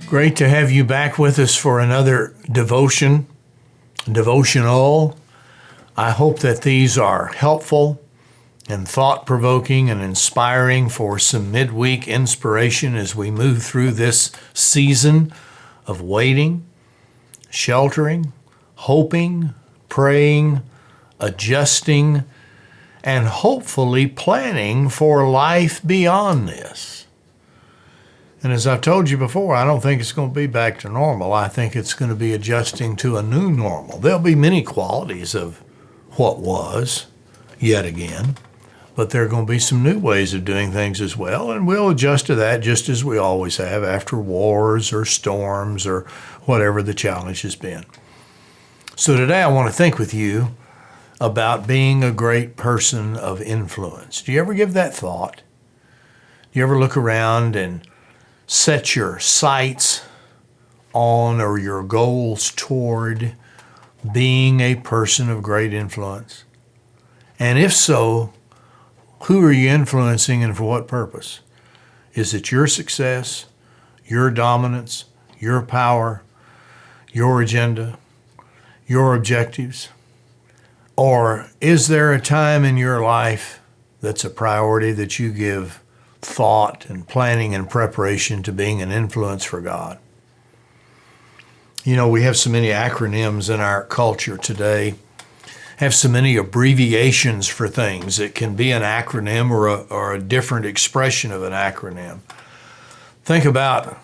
Great to have you back with us for another devotional. I hope that these are helpful and thought-provoking and inspiring for some midweek inspiration as we move through this season of waiting, sheltering, hoping, praying, adjusting, and hopefully planning for life beyond this. And as I've told you before, I don't think it's going to be back to normal. I think it's going to be adjusting to a new normal. There'll be many qualities of what was, yet again, but there are going to be some new ways of doing things as well, and we'll adjust to that just as we always have after wars or storms or whatever the challenge has been. So today I want to think with you about being a great person of influence. Do you ever give that thought? Do you ever look around and set your sights on or your goals toward being a person of great influence? And if so, who are you influencing and for what purpose? Is it your success, your dominance, your power, your agenda, your objectives? Or is there a time in your life that's a priority that you give thought and planning and preparation to being an influence for God? You know, we have so many acronyms in our culture today, have so many abbreviations for things. It can be an acronym or a different expression of an acronym. Think about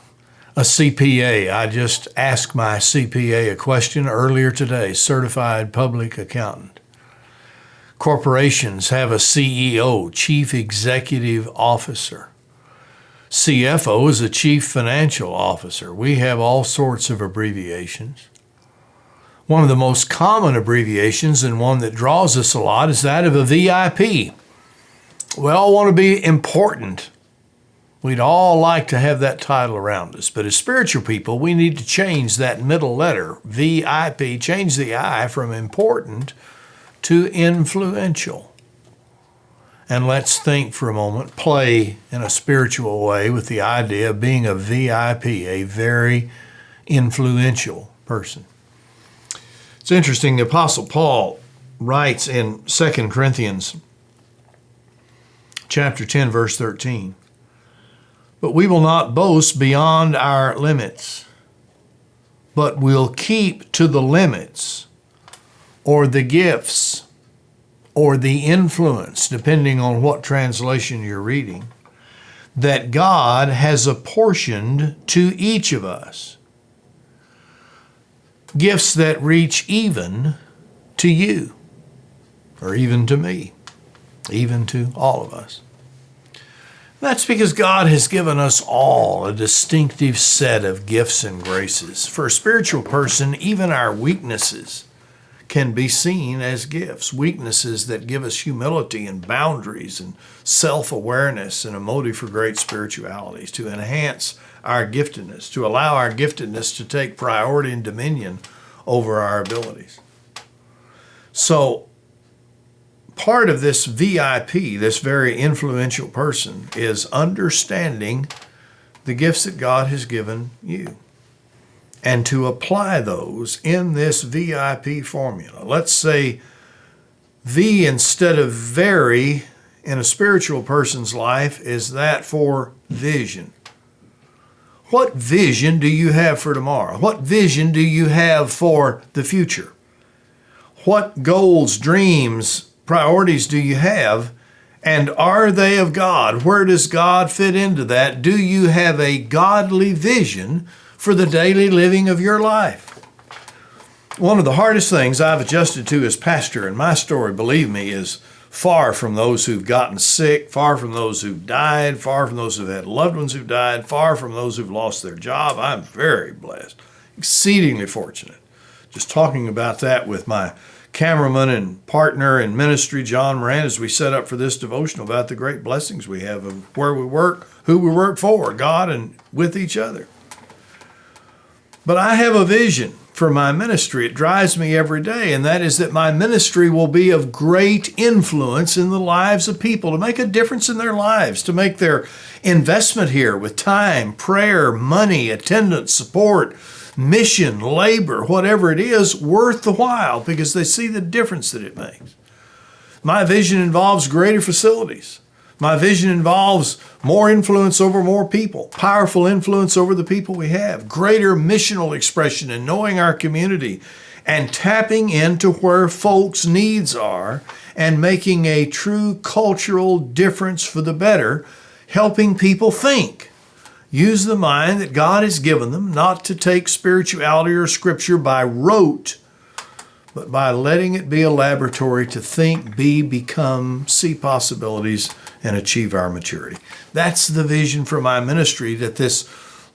a CPA. I just asked my CPA a question earlier today, Certified Public Accountant. Corporations have a CEO, Chief Executive Officer. CFO is a Chief Financial Officer. We have all sorts of abbreviations. One of the most common abbreviations and one that draws us a lot is that of a VIP. We all want to be important. We'd all like to have that title around us. But as spiritual people, we need to change that middle letter, VIP, change the I from important to influential. And let's think for a moment, play in a spiritual way with the idea of being a VIP, a very influential person. It's interesting, the Apostle Paul writes in 2 Corinthians chapter 10, verse 13, "But we will not boast beyond our limits, but will keep to the limits or the gifts or the influence," depending on what translation you're reading, "that God has apportioned to each of us. Gifts that reach even to you," or even to me, even to all of us. That's because God has given us all a distinctive set of gifts and graces. For a spiritual person, even our weaknesses can be seen as gifts, weaknesses that give us humility and boundaries and self-awareness and a motive for great spiritualities, to enhance our giftedness, to allow our giftedness to take priority and dominion over our abilities. So part of this VIP, this very influential person, is understanding the gifts that God has given you and to apply those in this VIP formula. Let's say V instead of very in a spiritual person's life is that for vision. What vision do you have for tomorrow? What vision do you have for the future? What goals, dreams, priorities do you have? And are they of God? Where does God fit into that? Do you have a godly vision for the daily living of your life? One of the hardest things I've adjusted to as pastor, and my story, believe me, is far from those who've gotten sick, far from those who've died, far from those who've had loved ones who've died, far from those who've lost their job. I'm very blessed, exceedingly fortunate. Just talking about that with my cameraman and partner in ministry, John Moran, as we set up for this devotional, about the great blessings we have of where we work, who we work for, God and with each other. But I have a vision for my ministry. It drives me every day, and that is that my ministry will be of great influence in the lives of people, to make a difference in their lives, to make their investment here with time, prayer, money, attendance, support, mission, labor, whatever it is, worth the while, because they see the difference that it makes. My vision involves greater facilities. My vision involves more influence over more people, powerful influence over the people we have, greater missional expression in knowing our community and tapping into where folks' needs are and making a true cultural difference for the better, helping people think. Use the mind that God has given them, not to take spirituality or scripture by rote, but by letting it be a laboratory to think, be, become, see possibilities, and achieve our maturity. That's the vision for my ministry that this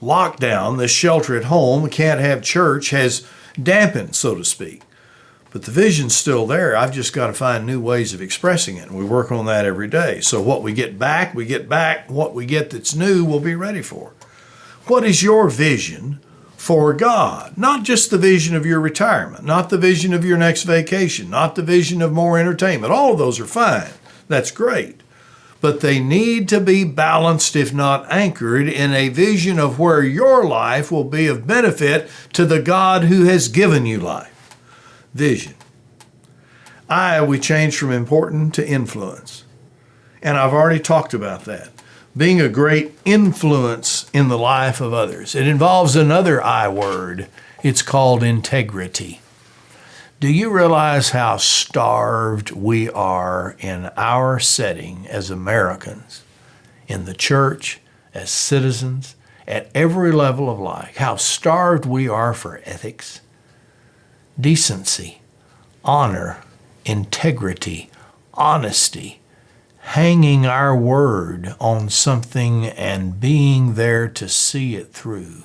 lockdown, this shelter at home, can't have church, has dampened, so to speak. But the vision's still there. I've just got to find new ways of expressing it, and we work on that every day. So what we get back, we get back. What we get that's new, we'll be ready for. What is your vision for God? Not just the vision of your retirement, not the vision of your next vacation, not the vision of more entertainment. All of those are fine. That's great. But they need to be balanced, if not anchored, in a vision of where your life will be of benefit to the God who has given you life. Vision. We change from important to influence. And I've already talked about that. Being a great influence in the life of others. It involves another I word. It's called integrity. Do you realize how starved we are in our setting as Americans, in the church, as citizens, at every level of life? How starved we are for ethics, decency, honor, integrity, honesty, hanging our word on something and being there to see it through,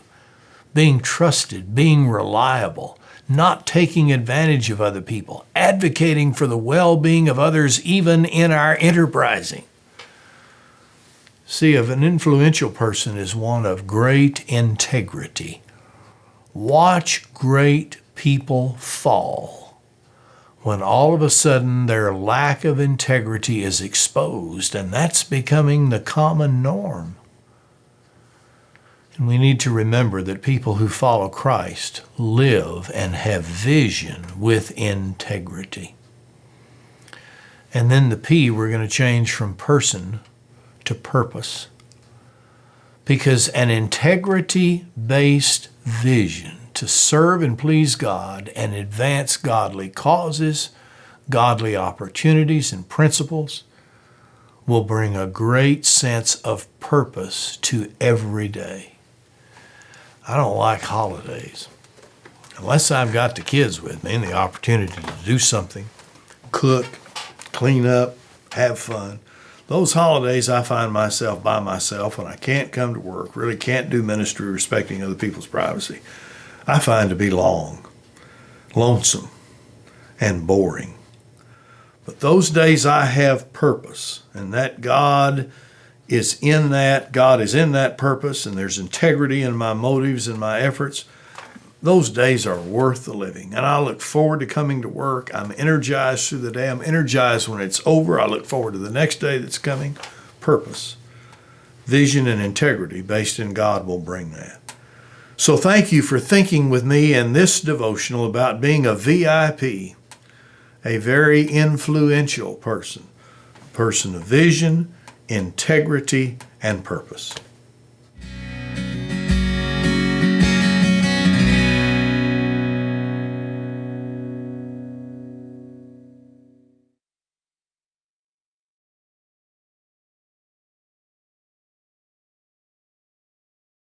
being trusted, being reliable, not taking advantage of other people, advocating for the well-being of others, even in our enterprising. See, if an influential person is one of great integrity, watch great people fall when all of a sudden their lack of integrity is exposed, and that's becoming the common norm. And we need to remember that people who follow Christ live and have vision with integrity. And then the P, we're going to change from person to purpose. Because an integrity-based vision to serve and please God and advance godly causes, godly opportunities and principles will bring a great sense of purpose to every day. I don't like holidays unless I've got the kids with me and the opportunity to do something, cook, clean up, have fun. Those holidays I find myself by myself when I can't come to work, really can't do ministry respecting other people's privacy, I find to be long, lonesome, and boring. But those days I have purpose, and that God is in that purpose, and there's integrity in my motives and my efforts. Those days are worth the living. And I look forward to coming to work. I'm energized through the day. I'm energized when it's over. I look forward to the next day that's coming. Purpose, vision, and integrity based in God will bring that. So thank you for thinking with me in this devotional about being a VIP, a very influential person of vision, integrity, and purpose.